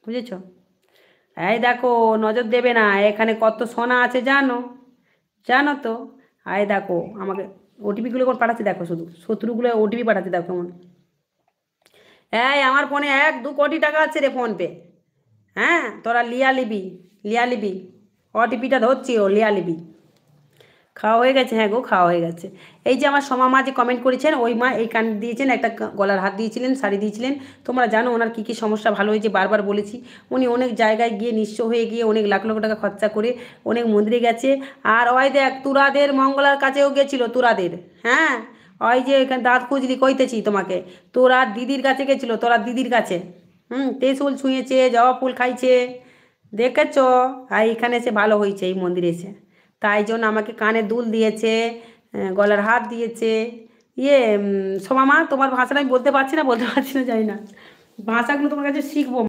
বুঝেছো? এই দেখো, নজর দেবে না, এখানে কত সোনা আছে জানো? জানো তো? এই দেখো আমাকে ওটিপিগুলো কোন পাঠাচ্ছে দেখো, শুধু শত্রুগুলো ওটিপি পাঠাচ্ছে দেখো কেমন। এই আমার ফোনে 1-2 কোটি টাকা আছে রে ফোন পে। হ্যাঁ, তোরা লিয়া লিবি, লিয়া লিবি। ওটিপিটা ধরছি, ও লিয়া লিবি। খাওয়া হয়ে গেছে? হ্যাঁ গো, খাওয়া হয়ে গেছে। এই যে আমার সোমা মা যে কমেন্ট করেছেন, ওই মা এই কান দিয়েছেন, একটা গলার হাত দিয়েছিলেন, শাড়ি দিয়েছিলেন। তোমরা জানো ওনার কী কী সমস্যা ভালো হয়েছে, বারবার বলেছি। উনি অনেক জায়গায় গিয়ে নিঃস্ব হয়ে গিয়ে অনেক লাখ লাখ টাকা খরচা করে অনেক মন্দিরে গেছে। আর ওই দেখ তুরাদের মঙ্গলার কাছেও গেছিল, তুরাদের। হ্যাঁ, ওই যে এখানে দাঁত খুঁজলি কইতেছি তোমাকে। তোরা দিদির কাছে গেছিল, তোরা দিদির কাছে। তেঁতুল ছুঁয়েছে, জবা ফুল খাইছে, দেখেছ? আর এখানে এসে ভালো হয়েছে এই মন্দিরে এসে। তাই জন্য আমাকে কানে দুল দিয়েছে, গলার হার দিয়েছে। ইয়ে সোমা মা, তোমার ভাষাটা আমি বলতে পারছি না, বলতে পারছি না, জানি না। ভাষাগুলো তোমার কাছে শিখবো।